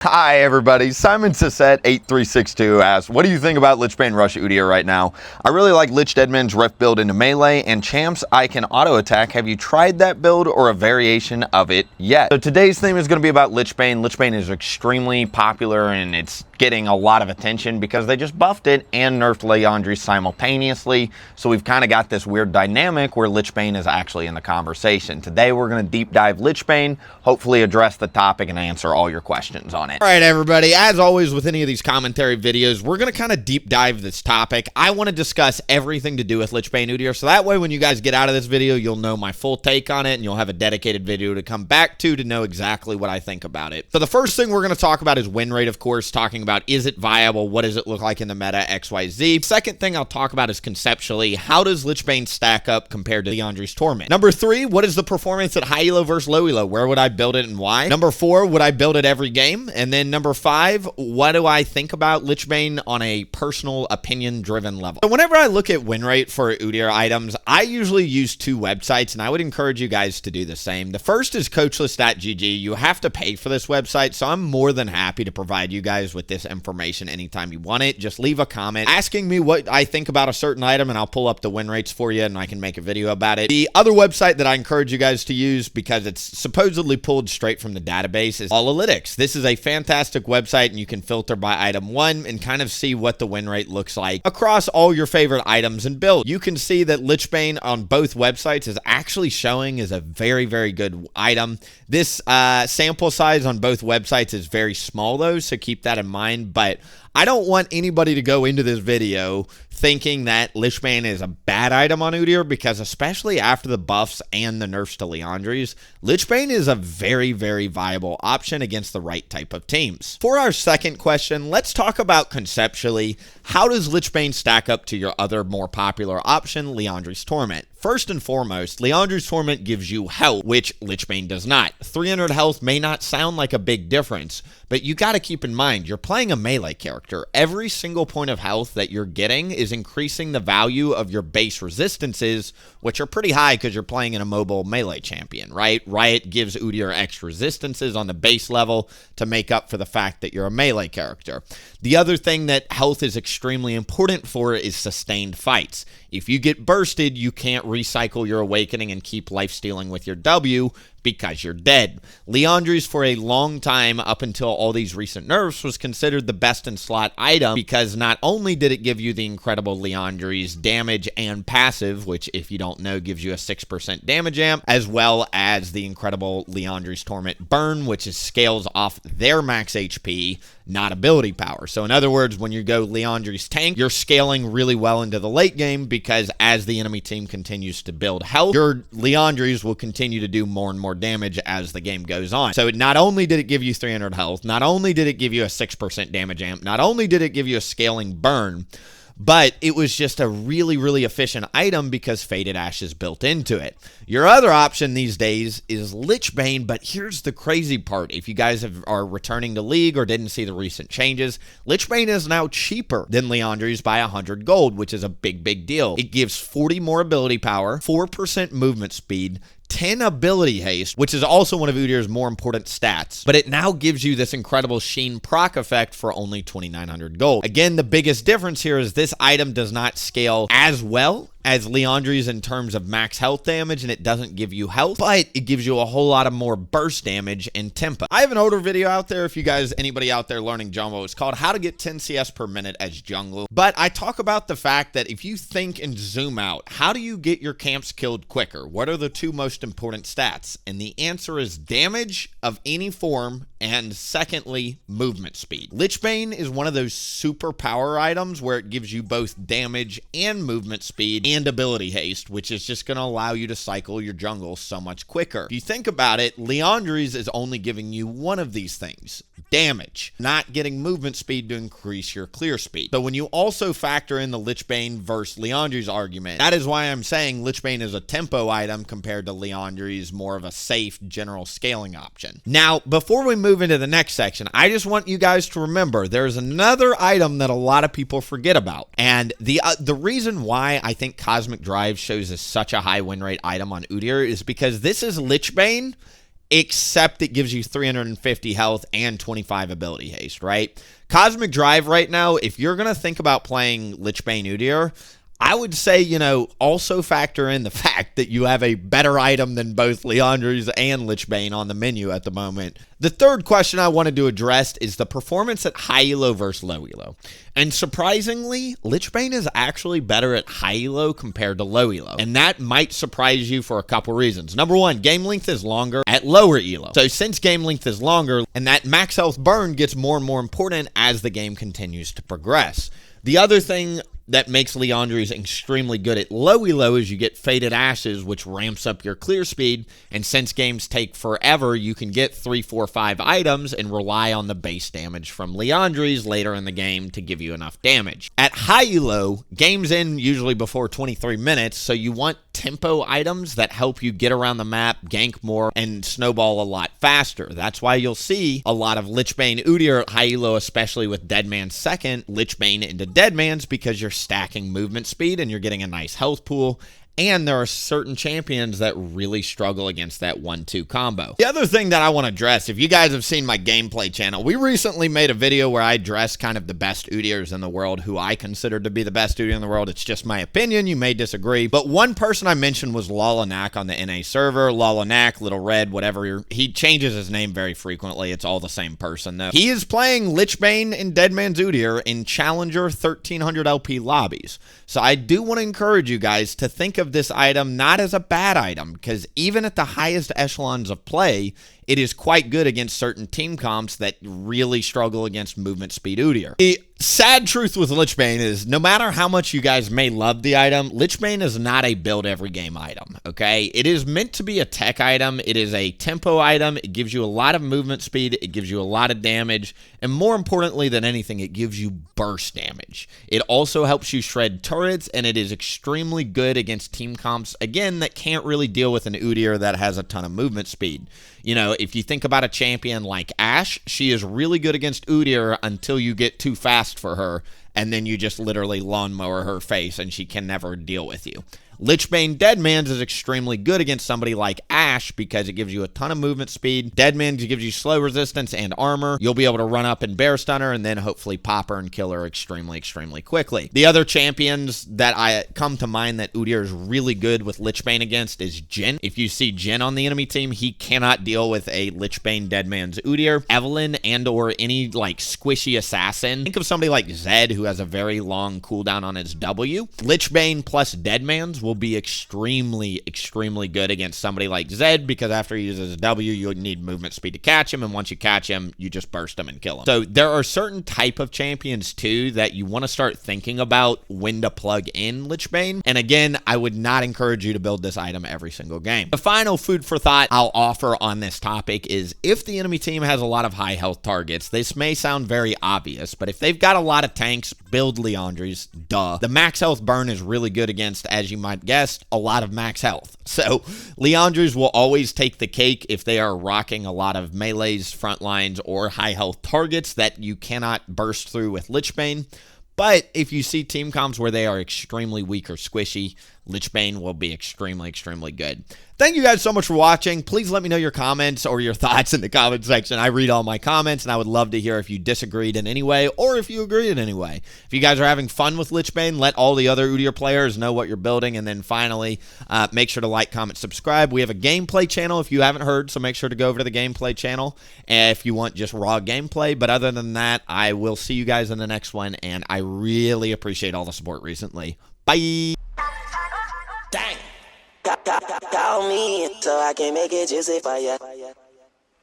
Hi everybody, Simon Sisset8362 asks, what do you think about Lich Bane Rush Udyr right now? I really like Lich Deadman's Rift build into melee, and champs I can auto attack. Have you tried that build or a variation of it yet? So today's theme is going to be about Lich Bane. Lich Bane is extremely popular and it's getting a lot of attention because they just buffed it and nerfed lolWillieP simultaneously. So we've kind of got this weird dynamic where Lich Bane is actually in the conversation. Today we're going to deep dive Lich Bane, hopefully address the topic and answer all your questions on it. All right, everybody, as always with any of these commentary videos, we're going to kind of deep dive this topic. I want to discuss everything to do with Lich Bane Udyr, so that way when you guys get out of this video, you'll know my full take on it, and you'll have a dedicated video to come back to know exactly what I think about it. So the first thing we're going to talk about is win rate, of course, talking about is it viable, what does it look like in the meta, XYZ. Second thing I'll talk about is conceptually, how does Lich Bane stack up compared to lolWillieP's Torment? Number 3, what is the performance at high elo versus low elo? Where would I build it and why? Number 4, would I build it every game? And then number 5, what do I think about Lich Bane on a personal opinion-driven level? So whenever I look at win rate for Udyr items, I usually use 2 websites, and I would encourage you guys to do the same. The first is coachless.gg. You have to pay for this website, so I'm more than happy to provide you guys with this information anytime you want it. Just leave a comment asking me what I think about a certain item, and I'll pull up the win rates for you, and I can make a video about it. The other website that I encourage you guys to use, because it's supposedly pulled straight from the database, is lolWillieP. This is a fantastic website, and you can filter by item 1 and kind of see what the win rate looks like across all your favorite items and builds. You can see that Lich Bane on both websites is actually showing as a very, very good item. This sample size on both websites is very small though, so keep that in mind, but I don't want anybody to go into this video thinking that Lich Bane is a bad item on Udyr, because especially after the buffs and the nerfs to lolWilliePs, Lich Bane is a very, very viable option against the right type of teams. For our second question, let's talk about conceptually, how does Lich Bane stack up to your other more popular option, lolWillieP's Torment? First and foremost, lolWillieP's Torment gives you health, which Lich Bane does not. 300 health may not sound like a big difference, but you got to keep in mind, you're playing a melee character. Every single point of health that you're getting is increasing the value of your base resistances, which are pretty high because you're playing in a mobile melee champion, right? Riot gives Udyr extra resistances on the base level to make up for the fact that you're a melee character. The other thing that health is extremely important for is sustained fights. If you get bursted, you can't recycle your awakening and keep life stealing with your W because you're dead. lolWillieP's for a long time, up until all these recent nerfs, was considered the best in slot item because not only did it give you the incredible lolWillieP's damage and passive, which if you don't know gives you a 6% damage amp, as well as the incredible lolWillieP's Torment burn, which is scales off their max HP, not ability power. So in other words, when you go lolWillieP's tank, you're scaling really well into the late game, because as the enemy team continues to build health, your lolWillieP's will continue to do more and more damage as the game goes on. So not only did it give you 300 health, not only did it give you a 6% damage amp, not only did it give you a scaling burn, but it was just a really, really efficient item because Faded Ash is built into it. Your other option these days is Lich Bane, but here's the crazy part. If you guys are returning to League or didn't see the recent changes, Lich Bane is now cheaper than lolWillieP's by 100 gold, which is a big, big deal. It gives 40 more ability power, 4% movement speed, 10 ability haste, which is also one of Udyr's more important stats, but it now gives you this incredible Sheen proc effect for only 2,900 gold. Again, the biggest difference here is this item does not scale as well as lolWillieP's in terms of max health damage, and it doesn't give you health, but it gives you a whole lot of more burst damage and tempo. I have an older video out there if you guys, anybody out there learning jungle, it's called How to Get 10 CS per minute as Jungle, but I talk about the fact that if you think and zoom out, how do you get your camps killed quicker? What are the 2 most important stats? And the answer is damage of any form, and secondly, movement speed. Lich Bane is one of those super power items where it gives you both damage and movement speed and ability haste, which is just going to allow you to cycle your jungle so much quicker. If you think about it, lolWillieP's is only giving you one of these things, damage, not getting movement speed to increase your clear speed. So when you also factor in the Lich Bane versus lolWillieP's argument, that is why I'm saying Lich Bane is a tempo item compared to lolWillieP's more of a safe general scaling option. Now, before we move into the next section, I just want you guys to remember there's another item that a lot of people forget about, and the reason why I think Cosmic Drive shows as such a high win rate item on Udyr is because this is Lich Bane except it gives you 350 health and 25 ability haste, right? Cosmic Drive right now, if you're going to think about playing Lich Bane Udyr, I would say, also factor in the fact that you have a better item than both lolWillie's and Lich Bane on the menu at the moment. The third question I wanted to address is the performance at high elo versus low elo. And surprisingly, Lich Bane is actually better at high elo compared to low elo. And that might surprise you for a couple reasons. Number one, game length is longer at lower elo. So since game length is longer, and that max health burn gets more and more important as the game continues to progress. The other thing that makes lolWillie's extremely good at low elo is you get Faded Ashes, which ramps up your clear speed, and since games take forever, you can get 3, 4, 5 items and rely on the base damage from lolWillie's later in the game to give you enough damage. At high elo, games end usually before 23 minutes, so you want tempo items that help you get around the map, gank more, and snowball a lot faster. That's why you'll see a lot of Lich Bane Udyr at high elo, especially with Deadman's second, Lich Bane into Deadman's, because you're stacking movement speed and you're getting a nice health pool. And there are certain champions that really struggle against that 1-2 combo. The other thing that I want to address, if you guys have seen my gameplay channel, we recently made a video where I addressed kind of the best Udyrs in the world, who I consider to be the best Udyr in the world. It's just my opinion. You may disagree. But one person I mentioned was lolWillieP on the NA server. lolWillieP, Little Red, whatever. He changes his name very frequently. It's all the same person, though. He is playing Lich Bane and Deadman's Udyr in Challenger 1300 LP lobbies. So I do want to encourage you guys to think of this item not as a bad item, because even at the highest echelons of play, it is quite good against certain team comps that really struggle against movement speed Udyr. The sad truth with Lich Bane is, no matter how much you guys may love the item, Lich Bane is not a build every game item, okay? It is meant to be a tech item. It is a tempo item. It gives you a lot of movement speed. It gives you a lot of damage. And more importantly than anything, it gives you burst damage. It also helps you shred turrets, and it is extremely good against team comps, again, that can't really deal with an Udyr that has a ton of movement speed. If you think about a champion like Ashe, she is really good against Udyr until you get too fast for her, and then you just literally lawnmower her face, and she can never deal with you. Lich Bane Deadman's is extremely good against somebody like Ashe because it gives you a ton of movement speed. Deadman's gives you slow resistance and armor. You'll be able to run up and bear stun her and then hopefully pop her and kill her extremely, extremely quickly. The other champions that I come to mind that Udyr is really good with Lich Bane against is Jhin. If you see Jhin on the enemy team, he cannot deal with a Lich Bane Deadman's Udyr. Evelynn and or any like squishy assassin. Think of somebody like Zed, who has a very long cooldown on his W. Lich Bane plus Deadman's will be extremely, extremely good against somebody like Zed, because after he uses his W, you need movement speed to catch him, and once you catch him, you just burst him and kill him. So there are certain type of champions too that you want to start thinking about when to plug in Lich Bane. And again, I would not encourage you to build this item every single game. The final food for thought I'll offer on this topic is, if the enemy team has a lot of high health targets, this may sound very obvious, but if they've got a lot of tanks, build lolWillie's, duh. The max health burn is really good against, as you might guess, a lot of max health. So lolWillie's will always take the cake if they are rocking a lot of melees, front lines, or high health targets that you cannot burst through with Lich Bane. But if you see team comps where they are extremely weak or squishy, Lich Bane will be extremely, extremely good. Thank you guys so much for watching. Please let me know your comments or your thoughts in the comment section. I read all my comments, and I would love to hear if you disagreed in any way or if you agreed in any way. If you guys are having fun with Lich Bane, let all the other Udyr players know what you're building. And then finally, make sure to like, comment, subscribe. We have a gameplay channel if you haven't heard, so make sure to go over to the gameplay channel if you want just raw gameplay. But other than that, I will see you guys in the next one, and I really appreciate all the support recently. Bye! Dang. Call me so I can make it juicy for ya.